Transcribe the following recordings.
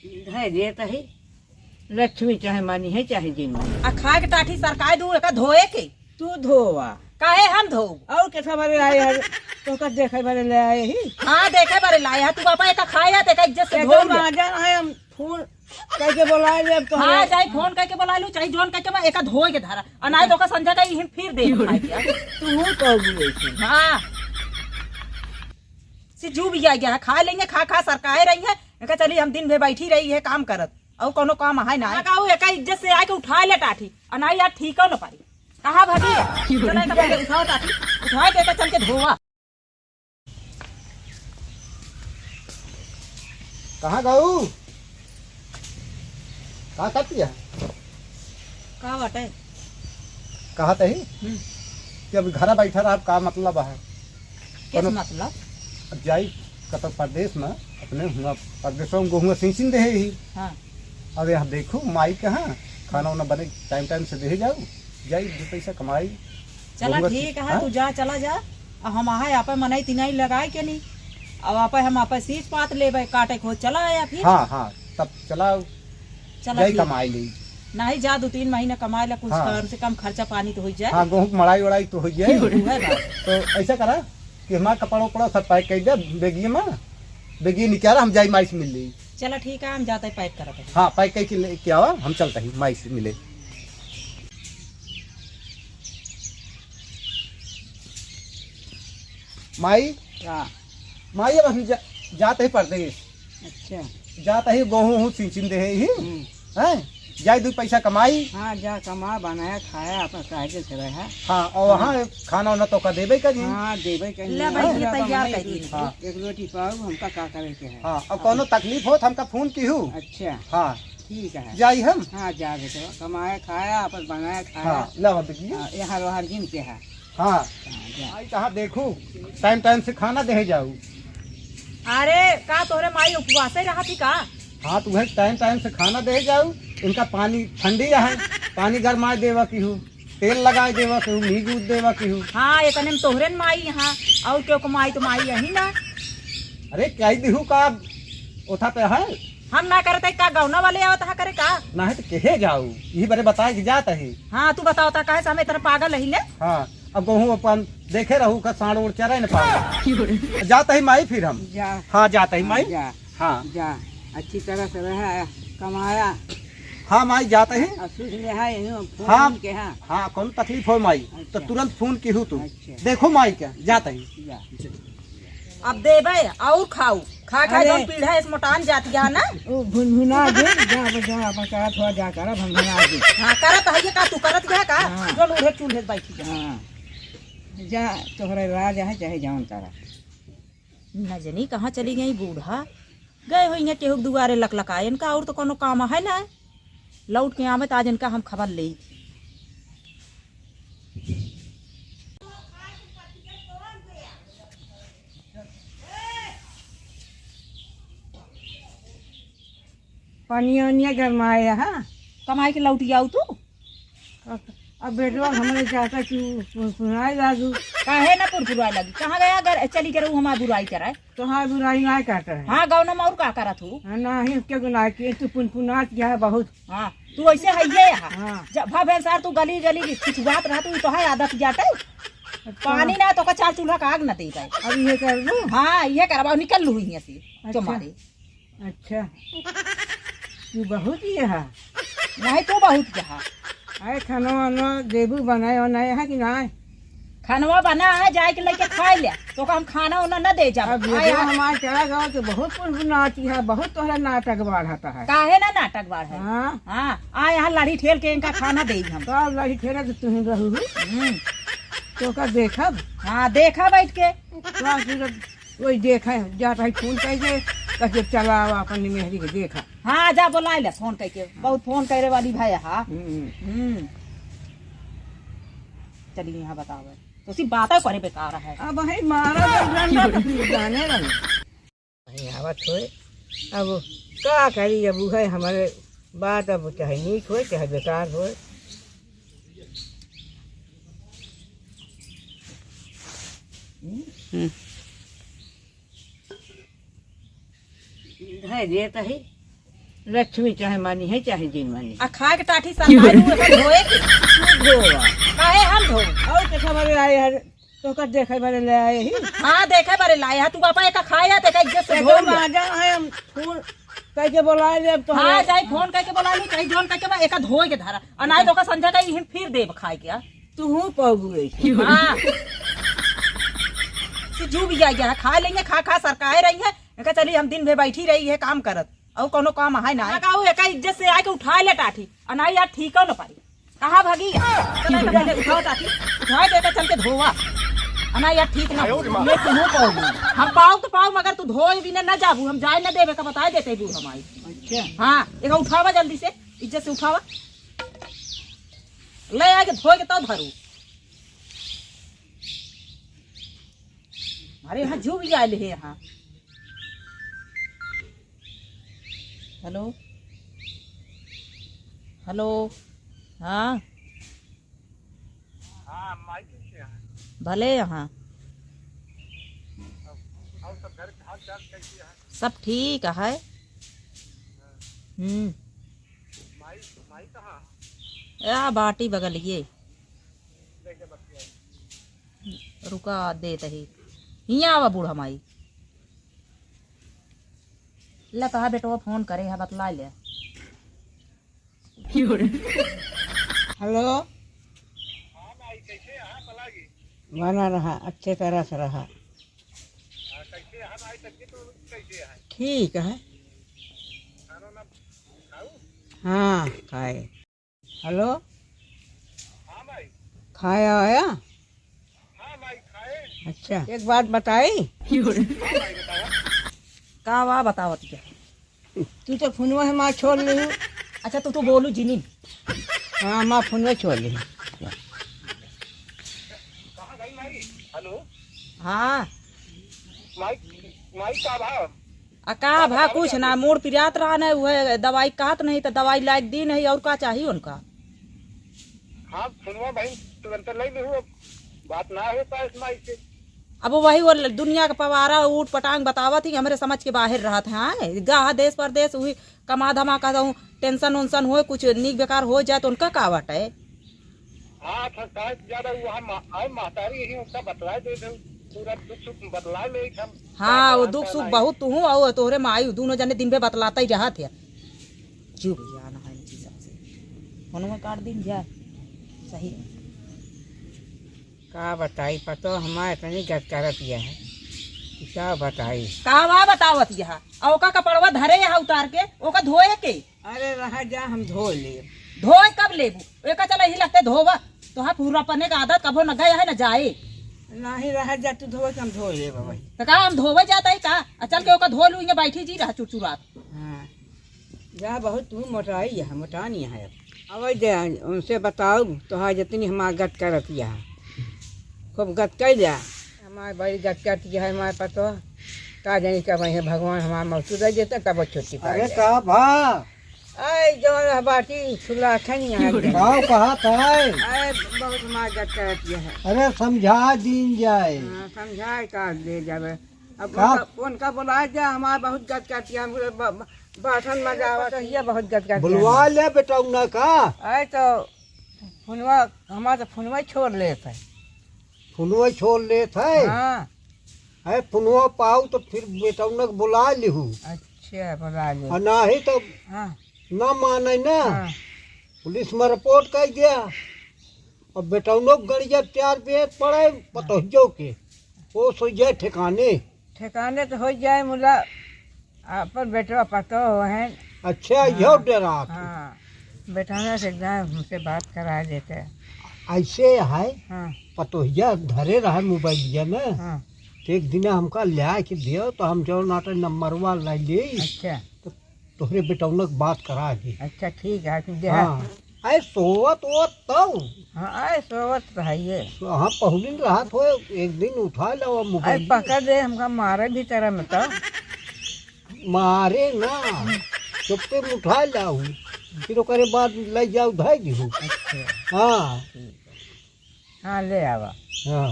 है जे तही लक्ष्मी चाहे मानी है चाहे जी मानी आ खाए के टाठी सरकाय दू एका धोए के तू धोवा काहे हम धो और कैसा बारे आए है तो का देखे बारे ले आए ही हाँ देखे बारे लाए है तू पापा एका खाए है तेका इज्जत से धो एकदम आजा है हम फूल कह के बुलाए ले तो हाँ चाहे फोन करके बुला लू चाहे जोन करके मैं एका धोए के धारा अनाज तो का संजय का ही फिर दे तू हो कहोगी हाँ सिजू भी आ गया है खा लेंगे खा खा सरकाए रही है एका चली हम दिन भर बैठी रही है काम करत और कोनो काम है ना का एका इज्जत से आके उठा ले टाठी अनाज यार ठीक हो न पारी कहाँ भागी चला का पहले उठाओ टाठी उठा के चल के धोवा कहाँ गऊ कहाँ करती है का बाटे कहा तही कि अभी घर बैठा रहा का मतलब है किस मतलब जाई कतक प्रदेश में अपने हुआ प्रदेशों में गेहूँ सिंचिन दे ही हाँ अब यहाँ देखो माई कहाँ खाना वाना बने टाइम टाइम से दे जाओ जाई दो पैसा कमाई चला ठीक है तू जा चला जा हम आए आप मनाई तिनाई लगाए के नहीं अब आप हम आप सीज पात ले काटे खो चला आया फिर हाँ हाँ तब चला चला जाई कमाई ली नहीं जा 2-3 महीना कमाए ला कुछ हाँ। कम से कम खर्चा पानी तो हो जाए हाँ गेहूँ मड़ाई वड़ाई तो हो जाए है बात। तो ऐसा करा कि हमारा कपड़ा उपड़ा सब पैक कर दे बेगिए में बेगिए निकाला हम जाई माई से मिल ली चला ठीक है हम जाते पैक करते हैं हाँ पैक करके लेके आवा हम चलते ही माई से मिले माई हाँ माई अब हम जाते ही प्रदेश अच्छा जाते ही गेहूँ सिंचिन दे ही हैं जाई दो पैसा कमाई हाँ जा कमा बनाया खाया अपन कायदे से रहा हाँ और वहाँ खाना वाना तो का देबे का जी हाँ देवे के ले भाई ये तैयार कर दी हाँ एक रोटी पाऊ हमका का करे के है हाँ और कोनो तकलीफ हो तो हमका फोन की हूँ अच्छा हाँ ठीक है जाई हम हाँ जा बेटा कमाया खाया अपन बनाया खाया हाँ लाओ देखिए हाँ, यहाँ रोहर जिन के है हाँ हाँ, जा माई कहाँ देखू टाइम टाइम से खाना दे जाऊ अरे का तोरे माई उपवास ही रहा थी का हाँ तुम्हें टाइम टाइम से खाना दे जाऊ इनका पानी ठंडी है पानी गरमाए देवा की हूँ तेल लगाए देवा की हूँ घी दूध देवा की हूँ हाँ एक ने तोहरे माई यहाँ और क्यों कमाई तो माई यही ना अरे क्या दिहू का ओथा पे है हम ना करते का गौना वाले आवत हा करे का ना है तो कहे जाऊ यही बारे बताए कि जाता है हाँ तू बताओ ता काहे समय तरह पागल रही ले हाँ अब गेहूँ अपन देखे रहू का साड़ उड़ चरा न पा जाता ही माई फिर हम जा हाँ जाता ही माई जा हाँ जा अच्छी तरह से रहा कमाया हाँ माई जाता ही सूझ ले है यहीं फोन हाँ के हाँ हाँ कौन तकलीफ हो माई तो अच्छा। तुरंत फोन की हूँ तू अच्छा। देखो माई क्या जाता ही जा अब देबे और खाऊ खा खा अरे। जो पीढ़ा इस मोटान जाती है ना ओ भुनभुना दे जा बजा अपन करा थोड़ा जा करा भुनभुना दे हाँ करत है ये का तू करत गया का हाँ। जो लोहे चूल्हे बैठी जा हाँ जा तोहरा राज है चाहे जाऊं तारा न जनी कहाँ चली गई बूढ़ा गए हुई हैं केहू दुआरे लकलकाए इनका और तो कोनो काम है ना लौट के आवे आज इनका हम खबर ले पानी वानिया गरमाया हाँ कमाई के लौट जाऊ तू अब बेटवा हमने चाहता कि सुनाई लागू काहे ना पुरपुराई लगी कहाँ गया अगर चली करे हमारी बुराई कराए तो हाँ बुराई ना काटा है हाँ गौना में और का करा तू ना ही क्या गुनाह किए तू पुनपुनात किया है बहुत हाँ तू ऐसे है ये यहाँ हाँ जब भाव सार तू गली गली छिछुआत रहा तू तो है आदत जाते पानी ना तो का चार चूल्हा का आग न दे पाए अब ये कर लूँ हाँ ये करवा निकल लू यहाँ से अच्छा। तुम्हारे अच्छा तू बहुत ही है नहीं तो बहुत जहाँ अरे खाना वाना देबू बनाए बनाए है कि ना खानवा बना है जाए के लेके खाए ले तो हम खाना उना न दे जा अब बेटवा हमारे चला गया तो बहुत पुनपुनाती है बहुत तोहरा नाटक बढ़ाता है काहे ना नाटक बाढ़ है हाँ हाँ आ यहाँ लाठी ठेल के इनका खाना दे हम तो अब लड़ी ठेरा तो तुम रहू तो का देखब हाँ देखा बैठ के वही देखा जाता है फोन कैसे कैसे चला अपन मेहरी के देखा हाँ जा बोला ले फोन करके बहुत फोन करे वाली भाई हाँ चलिए यहाँ बताओ तो सिर्फ बात करे बेकार है अब है मारा जाने आवत हो अब का करी अब है हमारे बात अब चाहे नीक हो चाहे बेकार हो है जे तही लक्ष्मी चाहे मानी है चाहे दिन मानी आ खाए के टाठी सरकार धोए के धोवा काहे हम धो और कैसा बारे आए हर तो कर देखे बारे ले आए ही हाँ देखे बारे लाए है तू पापा एक खाया ते इज्जत से धो एकदम आजा है हम फूल कह के बुला ले तो हाँ जाई फोन करके बोला ली कहीं जोन करके एक धोए के धारा और ना तो का संजय का ही फिर देव खाए के तू हूं पहुए हाँ जू भी आ गया खा लेंगे खा खा सरकाए रही है कहा चलिए हम दिन भर बैठी रही है काम करत और कोनो काम है ना कहू एक इज्जत से आके उठा ले टाठी और ना यार ठीक न पारी कहाँ भागी उठाओ टाठी उठा देकर चल के धोवा ना यार ठीक ना मैं क्यों पाऊंगी हम पाओ तो पाओ मगर तू धोए भी ना जाबू हम जाए ना देवे का बता देते बू हमारी अच्छा हाँ एक उठावा जल्दी से इज्जत से उठावा ले आके धोए के तब भरू अरे यहाँ जू भी आए है यहाँ हेलो हेलो हाँ भले यहाँ सब ठीक है या बाटी बगल ये रुका देते ही यहाँ आवा बूढ़ा माई ले कहा बेटो फोन करे है बतला ले हेलो बना रहा अच्छे तरह से रहा ठीक है हाँ खाए हेलो खाया आया अच्छा एक बात बताई का वाह बतावत क्या तू तो फोनवा है माँ छोड़ ली अच्छा तो बोलू जिनी हाँ माँ फोनवा छोड़ ली हाँ माई का भाव का भा कुछ ना मूड पिरात रहा नहीं हुए दवाई कहत नहीं तो दवाई लायक दी नहीं और का चाहिए उनका हाँ सुनवा भाई तुरंत ले ली बात ना होता इस माई से अब वही वो दुनिया का पवारा ऊट पटांग बतावत ही हमारे समझ के बाहर रहा था हाँ गाह देश परदेश हुई कमा धमा कहता हूँ टेंशन उनसन हो कुछ नीक बेकार हो जाए तो उनका का बट है हाँ ज्यादा वहाँ महतारी ही उनका बतला दे दो पूरा दुख सुख बतला ले हम हाँ वो दुख सुख बहुत तू और तोहरे माई दोनों जने दिन पे बतलाता ही रहा थे चुप जाना है इनकी सबसे फोन में काट दिन जा सही का बताई पतो हमारे इतनी गदकारत यह है क्या बताई का वा बतावत यहाँ औका कपड़वा धरे यहाँ उतार के ओका धोए के अरे रहा जा हम धो ले धोए कब लेबू एक चला ही लगते धोवा तो हाँ पूरा पन्ने का आदत कभो न गया है न जाए नहीं रहा जा तू धो के हम धो ले बाबा तो का हम धोवे जाता है का चल के ओका धो लू यहाँ बैठी जी रहा चुरचुरात हाँ जा बहुत तू मोटाई है मोटानी है अब दे उनसे बताओ तो हाँ जितनी हमारा गद करत यहाँ खूब गद कर जा हमारे बड़ी गद करती है हमारे पतो का जानी कब है भगवान हमारा मौसू दे देते तब छुट्टी पा अरे का भा आई जो बाटी खुला ठनी है गाँव कहा था आई बहुत हमारा गद करती है अरे समझा दिन जाए हाँ, समझाए का ले जावे अब का? उनका बुलाया जा हमारा बहुत गद करती है बासन मजा आवा तो ये बहुत गद करती बुलवा ले बेटा ना का है तो फुनवा हमारा तो फुनवा छोड़ लेते फुनवा छोड़ ले थे हाँ है फुनवा पाऊ तो फिर बेटा बुला लिहू अच्छा बुला ले और ना ही तो हाँ ना माने ना हाँ पुलिस में रिपोर्ट कर दिया और बेटा गड़िया प्यार पे पड़े पतोहियो के वो सो जाए ठिकाने ठिकाने तो हो जाए मुला अपन बेटवा पतो है अच्छा यो डरा हाँ बैठाने से जाए हमसे बात करा देते ऐसे है हाँ पतोहिया धरे रहा मोबाइलिया में हाँ तो एक दिन हमका लिया के दियो तो हम जो नाटे नंबरवा ले ली अच्छा तो तोहरे बेटौनक बात करा दी अच्छा ठीक है फिर दे हाँ अरे सोवत वत तो हाँ आए सोवत तो है ये हाँ पहुलिन रात हो एक दिन उठा लो अरे मोबाइल पकड़ दे हमका मारे भी तरह में तो मारे ना चुपके में उठा लाऊ फिर ओकरे बाद ले जाऊ धाई दी अच्छा हाँ हाँ ले आवा हाँ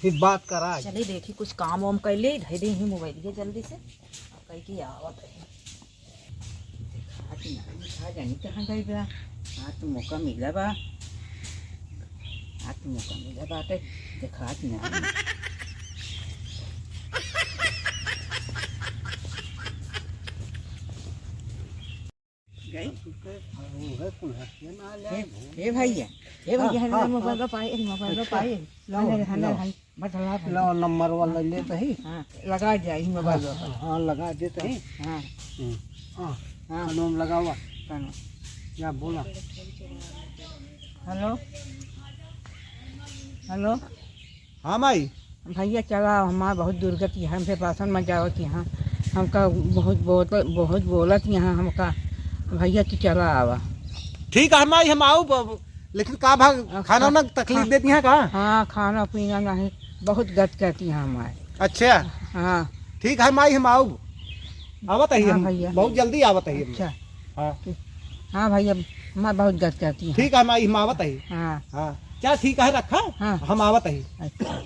फिर बात करा चलिए देखी कुछ काम वाम कर ले धै दे ही मोबाइल जल्दी से कह की आवत है कहा जानी कहाँ गई बा। आज तो मौका मिला बा, आज तो मौका मिला बाटे देखा ना। गई ए भैया, ए भैया हमारा मोबाइल लो पाए, मोबाइल लो पाए। लो नंबर वाला ले सही। हाँ लगा दिया ही मोबाइल लो। हाँ लगा दे सही। हाँ हाँ हाँ नोम लगा हुआ कानो। क्या बोला? हेलो हेलो हाँ माई। भैया चला हमारा बहुत दुर्गति है, हमसे पासन में जावत यहाँ हमका बहुत बोलत यहाँ हमका भैया तू चला आवा। ठीक है माई हम आओ, लेकिन का भाग खाना ना तकलीफ देती हैं का? हाँ खाना पीना नहीं, बहुत गत करती हैं हमारे। अच्छा हाँ ठीक है माई हम आओ, आवत है हाँ हम भैया। बहुत जल्दी आवत है। अच्छा हाँ हाँ भैया हमारे बहुत गत करती हैं। ठीक है माई हम आवत है। हाँ हाँ क्या ठीक है रखा। हाँ हम आवत है। अच्छा